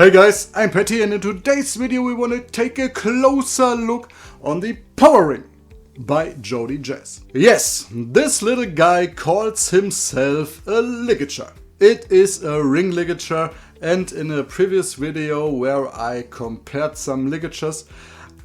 Hey guys, I'm Pätty, and in today's video we want to take a closer look on the Power Ring by Jody Jazz. Yes, this little guy calls himself a ligature. It is a ring ligature, and in a previous video where I compared some ligatures,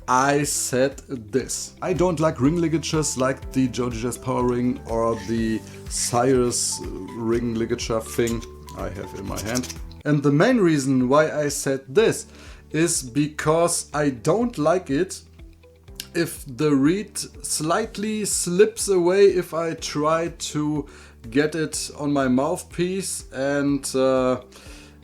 I said this. I don't like ring ligatures like the Jody Jazz Power Ring or the Cyrus ring ligature thing I have in my hand. And the main reason why I said this is because I don't like it if the reed slightly slips away if I try to get it on my mouthpiece, and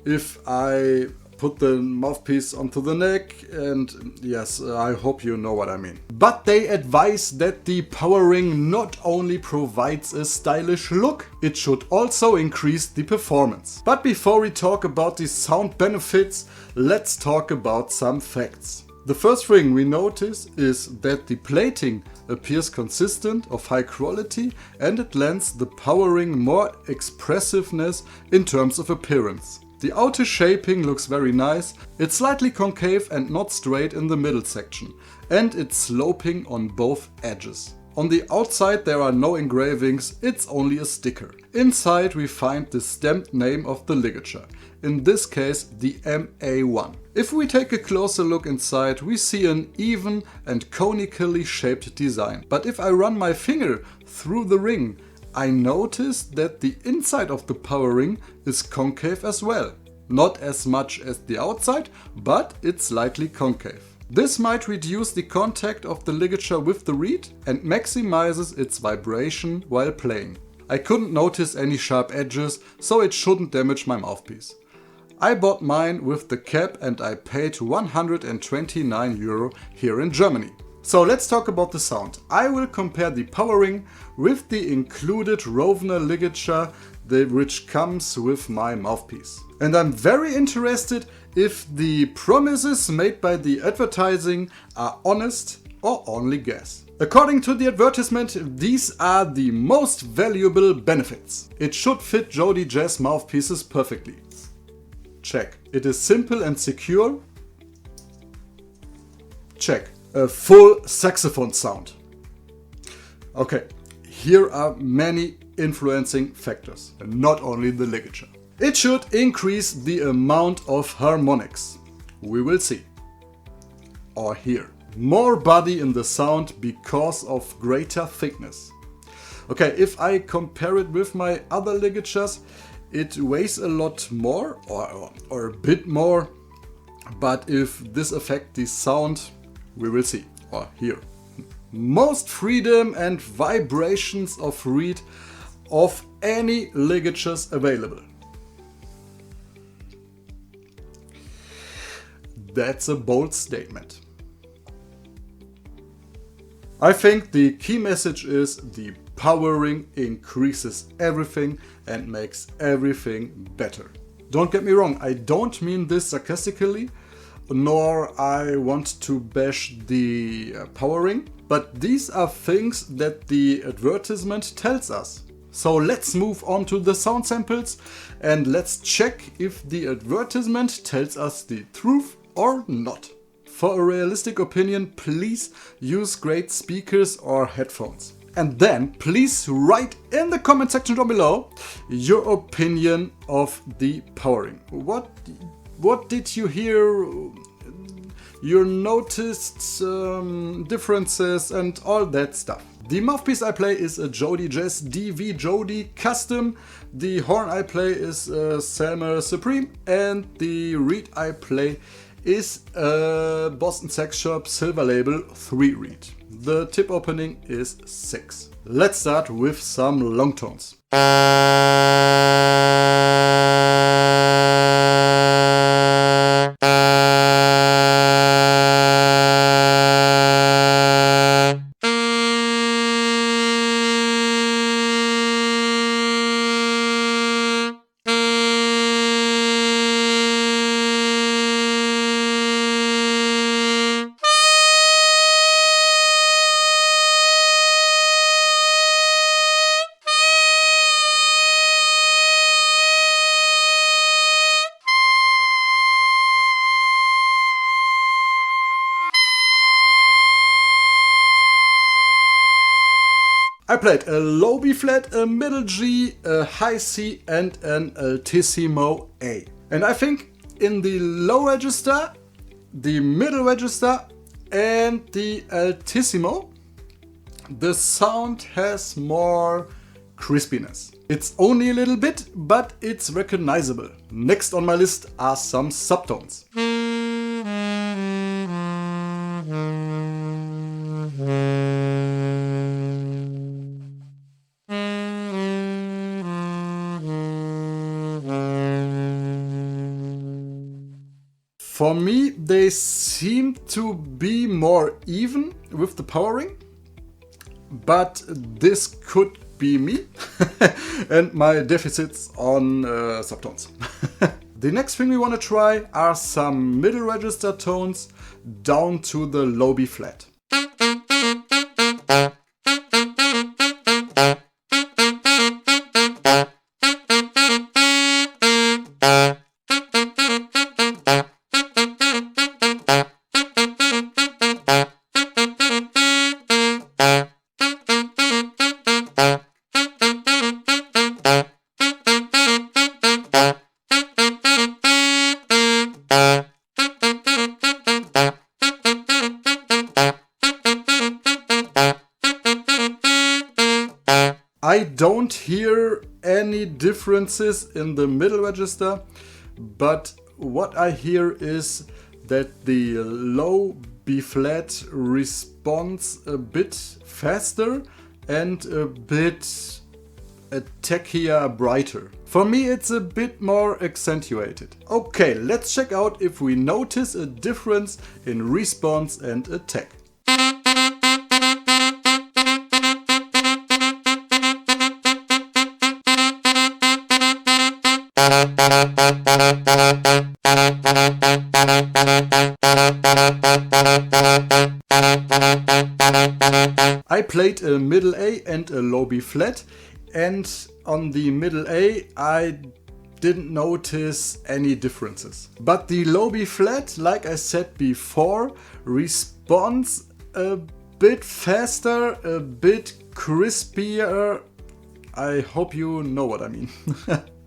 if I put the mouthpiece onto the neck, and yes, I hope you know what I mean. But they advise that the Power Ring not only provides a stylish look, it should also increase the performance. But before we talk about the sound benefits, let's talk about some facts. The first thing we notice is that the plating appears consistent, of high quality, and it lends the Power Ring more expressiveness in terms of appearance. The outer shaping looks very nice. It's slightly concave and not straight in the middle section, and it's sloping on both edges. On the outside there are no engravings, it's only a sticker. Inside we find the stamped name of the ligature, in this case the MA1. If we take a closer look inside, we see an even and conically shaped design. But if I run my finger through the ring, I noticed that the inside of the Power Ring is concave as well. Not as much as the outside, but it's slightly concave. This might reduce the contact of the ligature with the reed and maximizes its vibration while playing. I couldn't notice any sharp edges, so it shouldn't damage my mouthpiece. I bought mine with the cap and I paid €129 here in Germany. So let's talk about the sound. I will compare the Power Ring with the included Rovner ligature, which comes with my mouthpiece. And I'm very interested if the promises made by the advertising are honest or only gas. According to the advertisement, these are the most valuable benefits. It should fit Jody Jazz mouthpieces perfectly. Check. It is simple and secure. Check. A full saxophone sound. Okay, here are many influencing factors, and not only the ligature. It should increase the amount of harmonics. We will see. Or hear. More body in the sound because of greater thickness. Okay, if I compare it with my other ligatures, it weighs a lot more or a bit more, but if this affects the sound, we will see or hear. Most freedom and vibrations of reed of any ligatures available. That's a bold statement. I think the key message is the Power Ring increases everything and makes everything better. Don't get me wrong, I don't mean this sarcastically, nor I want to bash the Power Ring, but these are things that the advertisement tells us. So let's move on to the sound samples and let's check if the advertisement tells us the truth or not. For a realistic opinion, please use great speakers or headphones. And then please write in the comment section down below your opinion of the Power Ring. What did you hear? You noticed differences and all that stuff. The mouthpiece I play is a Jody Jazz DV Jody Custom. The horn I play is a Selmer Supreme, and the reed I play is a Boston Sax Shop Silver Label 3 reed. The tip opening is 6. Let's start with some Longtones. I played a low B flat, a middle G, a high C and an Altissimo A. And I think in the low register, the middle register and the Altissimo, the sound has more crispiness. It's only a little bit, but it's recognizable. Next on my list are some subtones. For me, they seem to be more even with the power ring, but this could be me and my deficits on subtones. The next thing we want to try are some middle register tones down to the low B flat. I don't hear any differences in the middle register, but what I hear is that the low B flat responds a bit faster and a bit attackier, brighter. For me it's a bit more accentuated. Okay, let's check out if we notice a difference in response and attack. I played a middle A and a low B flat, and on the middle A I didn't notice any differences. But the low B flat, like I said before, responds a bit faster, a bit crispier. I hope you know what I mean.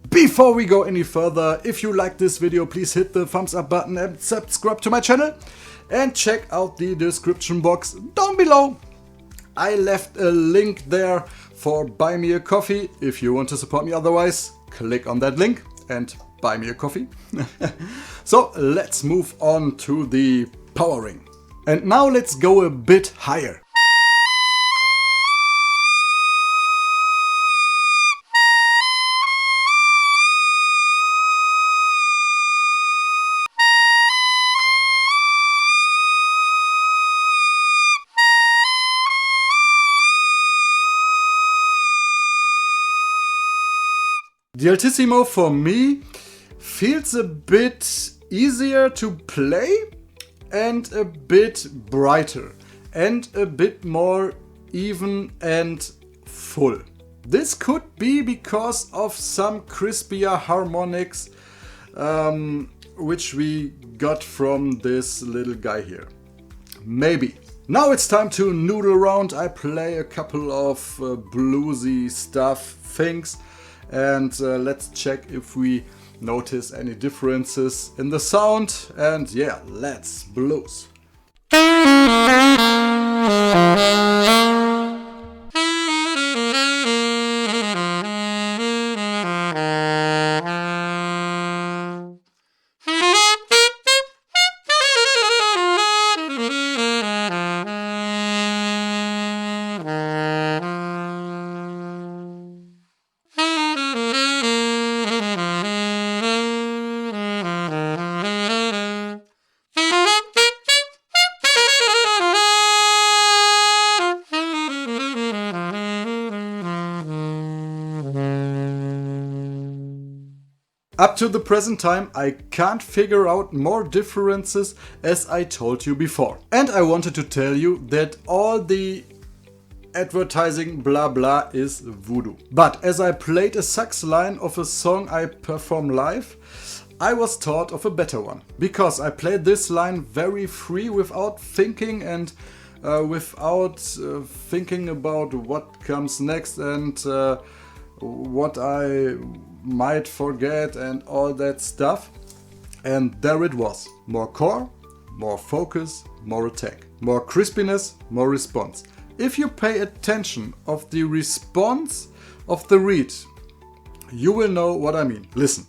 Before we go any further, if you like this video, please hit the thumbs up button and subscribe to my channel. And check out the description box down below. I left a link there for buy me a coffee. If you want to support me otherwise, click on that link and buy me a coffee. So let's move on to the power ring. And now let's go a bit higher. The Altissimo for me feels a bit easier to play and a bit brighter and a bit more even and full. This could be because of some crispier harmonics which we got from this little guy here. Maybe. Now it's time to noodle around. I play a couple of bluesy things. And let's check if we notice any differences in the sound. And yeah, let's blues. Up to the present time, I can't figure out more differences as I told you before. And I wanted to tell you that all the advertising blah blah is voodoo. But as I played a sax line of a song I perform live, I was taught of a better one. Because I played this line very free without thinking and without thinking about what comes next and what I might forget and all that stuff. And there it was. More core, more focus, more attack. More crispiness, more response. If you pay attention of the response of the reed, you will know what I mean. Listen.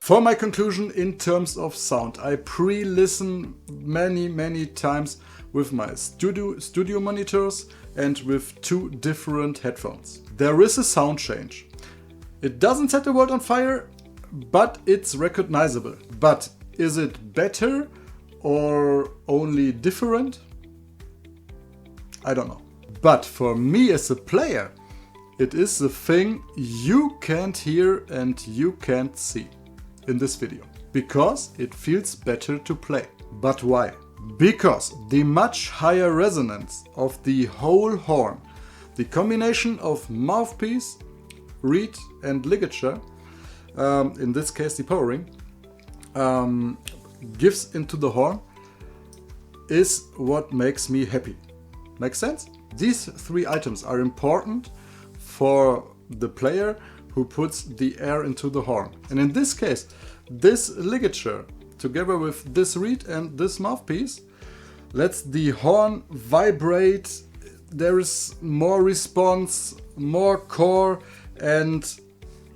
For my conclusion in terms of sound, I pre-listen many times with my studio monitors and with 2 different headphones. There is a sound change. It doesn't set the world on fire, but it's recognizable. But is it better or only different? I don't know. But for me as a player, it is the thing you can't hear and you can't see in this video, because it feels better to play. But why? Because the much higher resonance of the whole horn, the combination of mouthpiece, reed and ligature, in this case the power ring, gives into the horn, is what makes me happy. Make sense? These 3 items are important for the player who puts the air into the horn. And in this case, this ligature, together with this reed and this mouthpiece, lets the horn vibrate. There is more response, more core, and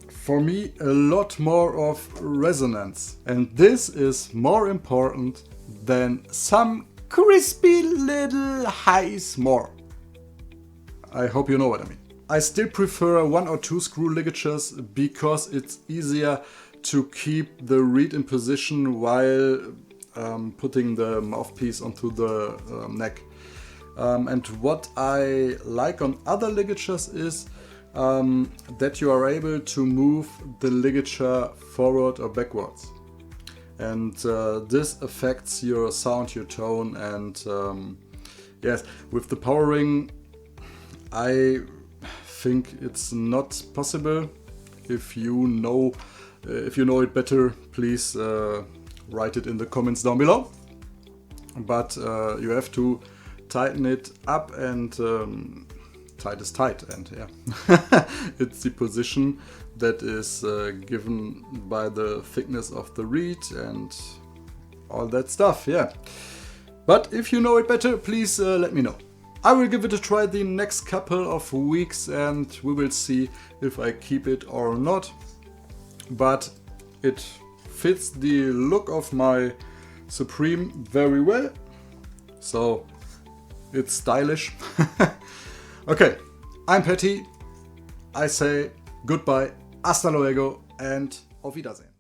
for me, a lot more of resonance. And this is more important than some crispy little highs more. I hope you know what I mean. I still prefer 1 or 2 screw ligatures because it's easier to keep the reed in position while putting the mouthpiece onto the neck. And what I like on other ligatures is that you are able to move the ligature forward or backwards. And this affects your sound, your tone, and yes, with the power ring, I think it's not possible. If you know it better, please write it in the comments down below. But you have to tighten it up, and tight is tight, and yeah, it's the position that is given by the thickness of the reed and all that stuff. Yeah, but if you know it better, please let me know. I will give it a try the next couple of weeks and we will see if I keep it or not. But it fits the look of my Supreme very well. So it's stylish. Okay, I'm Pätty. I say goodbye, hasta luego and auf Wiedersehen.